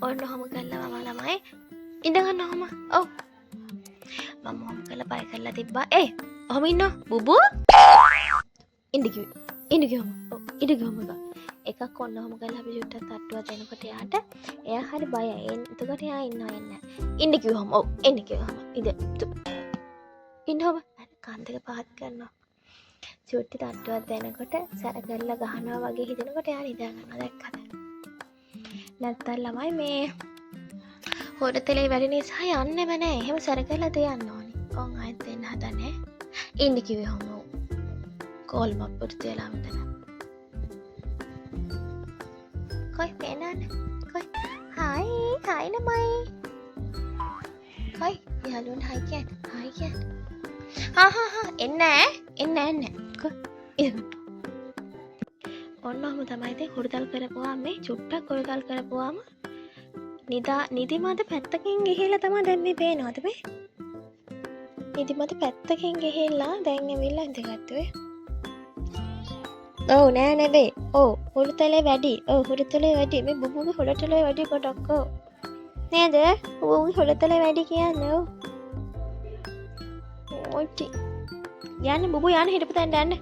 ඔන්න ඔහොම කළා මම ළමයි ඉඳ ගන්න ඔහොම. ඔව් මම ඔහොම කළා බය කරලා තිබ්බා. ඔහොම ඉන්න බුබු ඉඳ කිව්වම. ඔව් ඉඳ ගමු එකක් ඔන්න ඔහොම කළා අපි චුට්ටක් තට්ටුවක් දෙනකොට එයාට එයා හරි බයයි. එතකොට එයා ඉන්නවා එන්න. ඉඳ කිව්වම ඔව් එන්න කිව්වම ඉන්න ඔහොම කන් දෙක පහත් කරනවා. චුට්ටි තට්ටුවක් දෙනකොට සැර කරලා ගහනවා වගේ හිතෙනකොට එයා නිදා ගන්නවා. දැක්කද? නැත්තම් ළමයි මේ හොරතලේ වැඩි නිසා යන්නෙම නෑ. එහෙම සැර කරලා තියන්න ඕනි. කොන් ආයෙත් දෙන්න හදන්නේ. ඉන්න කිව්වේ ඔහොම. කෝල් මප්පුට තියලා මෙතන. කොයි පේනන්න? කොයි? හායි ළමයි. කොයි? යාළුවන් හායි කියන්න. හායි කියන්න. එන්න. ඔන්න ඔහම තමයි ඉතින් හුරුතල් කරපුවාම මේ චුට්ටක් හුරුතල් කරපුවාම නිදිමත පැත්තකින් ගිහිල්ලා තමයි දැන් මේ පේනවද මේ? නිදිමත පැත්තකින් ගිහිල්ලා දැන් ඇවිල්ලා ඉඳගත්තුවේ. ඔව් නෑ නෙවෙයි. ඔව් හුරුතලේ වැඩි. හුරුතලේ වැඩි. මේ බුබුගේ හුරුතලේ වැඩි පොඩක් ඔව්. නේද? බුබුගේ හුරුතලේ වැඩි කියන්නේ ඔව්. ඔච්චි. යන්න බුබු යන්න හිටපු තැනට යන්න.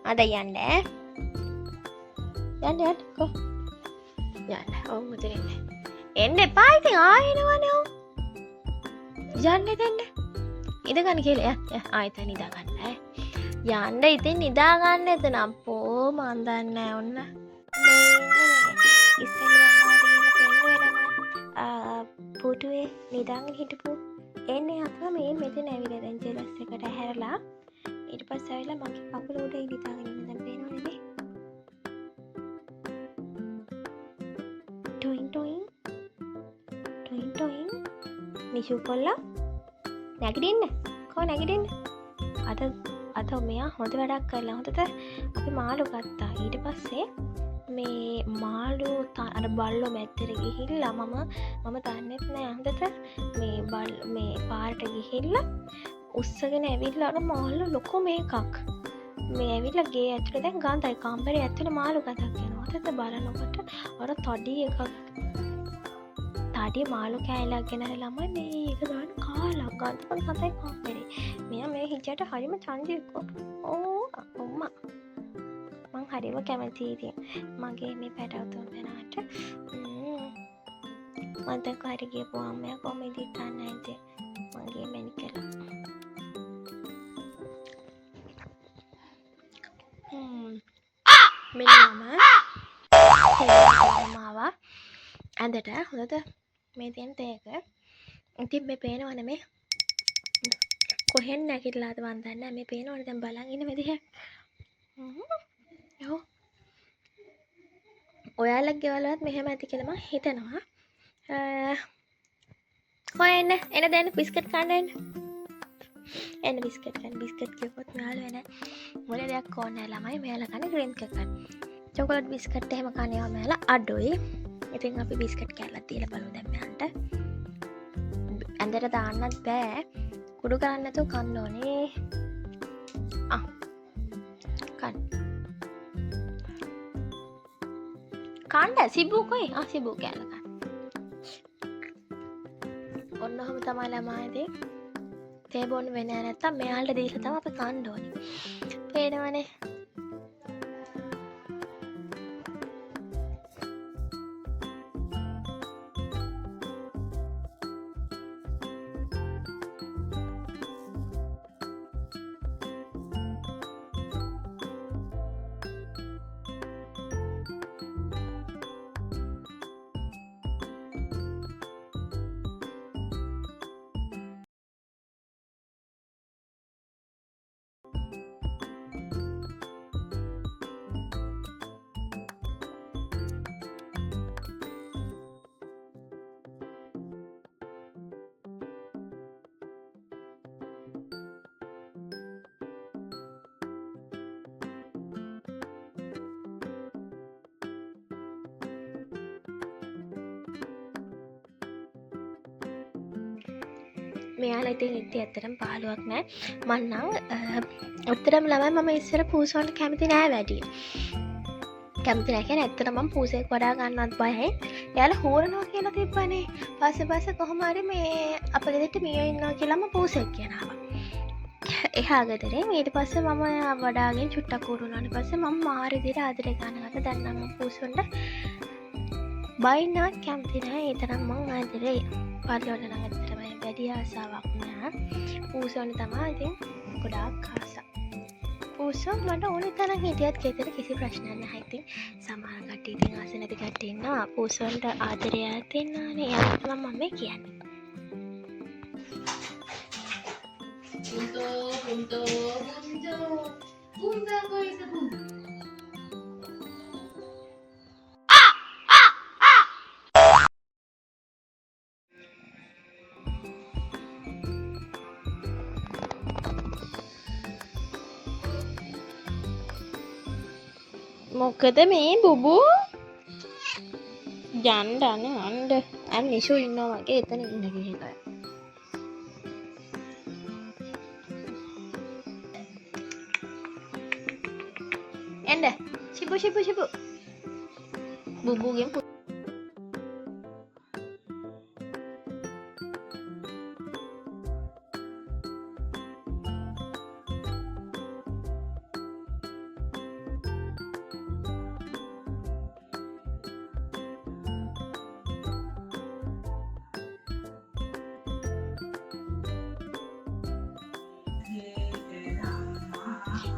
අද යන්න ඈ. යන්න කො. යන්න. ඔව් මුතර එන්න. එන්න එපා ඉතින් ආයෙනවනේ ඔව්. යන්න දෙන්න. ඉඳ ගන්න කියලා ආයෙත් නිදා ගන්න ඈ. යන්න ඉතින් නිදා ගන්න එතන අපෝ මන් දන්නේ නැහැ ඔන්න. ඉස්සෙල්ලා අම්මා පෙන්නුවේ පුටුවේ නිදාගෙන හිටපු එන්නේ අතම මේ මෙතන ඇවිල්ලා දැන් ජෙලස් එකට හැරලා ඊට පස්සේ ආවිලා මගේ කකුල උඩ ඉඳාගෙන ඉන්න දැන් පේනවනේ නේ. ටොයින් නිෂු කොල්ලා නැගිටින්න. කොහොම නැගිටින්න? අද මෙයා හොඳ වැඩක් කරලා හොඳට අපි මාළු ගත්තා. ඊට පස්සේ මේ මාළු අර බල්ලෝ මැත්තට ගිහිල්ලා මම දන්නෙත් නෑ හොඳට මේ පාරට ගිහිල්ලා උස්සගෙන ඇවිල්ලා අර මාළු ලොකු මේකක් මේ ඇවිල්ලා ගේ ඇතුලේ දැන් ගාන්තයි කාමරේ ඇතුලේ මාළු ගතක් යනවා. හොඳට බලනකොට අර තඩි මාළු කෑල්ලක් ගෙනල්ලා ළමයි මේ ඒක දාන්න කාලා ගාන්තපන් කතයි කාමරේ. මෙයා මේ හිජයට හරිම චන්දිකෝ. අම්මා මං හරිම කැමතියි ඉතින් මගේ මේ පැටව තුන් දෙනාට මම දැන් කාරි ගියපුවාම මෙයා කොහොම ඉදිරියට යන්නේ ඉතින් මගේ මැනිකලා මෙන්න මාවා ඇඳට හොඳට මේ තියෙන තේක ඉතින් මේ පේනවනේ මේ කොහෙන් නැගිටලාද මන් දන්නේ නැහැ මේ පේනවනේ දැන් බලන් ඉන්න විදිහ යෝ ඔයාලගේ ගෙවලවත් මෙහෙම ඇති කියලා මම හිතනවා කොහෙන්ද එන දැන් බිස්කට් කන්න එන්න බිස්කට් කන්න බිස්කට් කියපොත් මෙයාලා වෙන මොන දෙයක් ඕනේ ළමයි මෙයාලා කන්නේ ක්‍රීම් එකක් කන්න චොකලට් බිස්කට් එහෙම කන්නේවා මෙයාලා අඩොයි ඉතින් අපි බිස්කට් කෑල්ලක් තියලා බලමු දැන් මෙයාන්ට ඇඳට දාන්නත් බෑ කුඩු කරන්න නැතුව කන්න ඕනේ කණ්ඩ සිබු කොයි සිබු කෑල්ල කන්න ඔන්න ඔහම තමයි ළමයිදී තේ බොන්න වෙන්නේ නැත්තම් මෙයාලට දීලා තමයි අපි කන්න ඕනේ පේනවනේ මෙයාලා ඉතින් ඉතින් ඇත්තටම පහලුවක් නෑ මං නම් උත්තරම ළමයි මම ඉස්සර පූසවන්න කැමති නෑ වැඩි කැමති නැහැ කියන්නේ ඇත්තටම මම පූසෙක් වඩා ගන්නවත් බයයි. එයාලා හූරනවා කියලා තිබ්බනේ. පස්සේ කොහොම හරි මේ අපේ ගෙදරට මියෝ ඉන්නවා කියලාම පූසෙක් කියනවා. එහා ගෙදරේ ඊට පස්සේ මම වඩාගෙන චුට්ටක් හූරුනාට පස්සේ මම මාර විදිහට ආදරේ ගන්නවා. දැන් නම් මම පූසොන්ට බයින්වත් කැමති නැහැ. ඒ තරම් මම ආදරේ. පල්ලවල නම් ඇත්තටම වැඩි ආසාවක් නෑ. පූසොන්ට තමයි ඉතින් ගොඩාක් ආසයි. පූසෝ මට ඕනේ තරම් හිටියත් ගෙදර කිසි ප්‍රශ්නයක් නැහැ. ඉතින් සමහර කට්ටිය ඉතින් ආස නැති කට්ටිය ඉන්නවා. පූසොන්ට ආදරයක් දෙන්නානේ. ඒකට තමයි මම කියන්නේ. Punto. Punta ko isa punta. මොකද මේ බුබු යන්න අන්න නිෂු ඉන්නවා වගේ එතන ඉන්න ගිහිල්ලා එන්න ශිබු බුබුගෙන්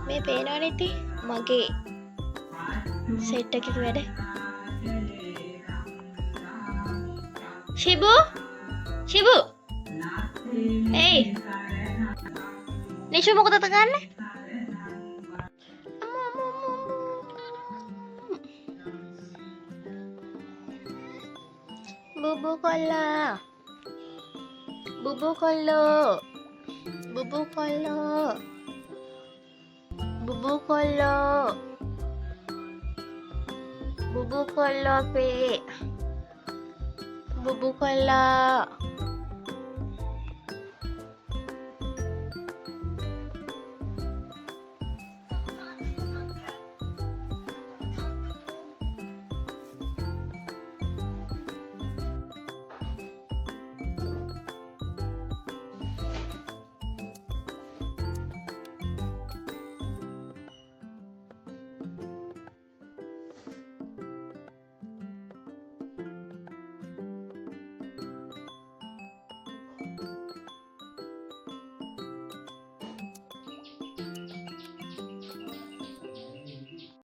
මේ පේනවනේ ඉතින් මගේ සෙට් එකක වැඩ ශිබු ඒයි නිෂු මොකටද ගන්නේ බුබු කොල්ලෝ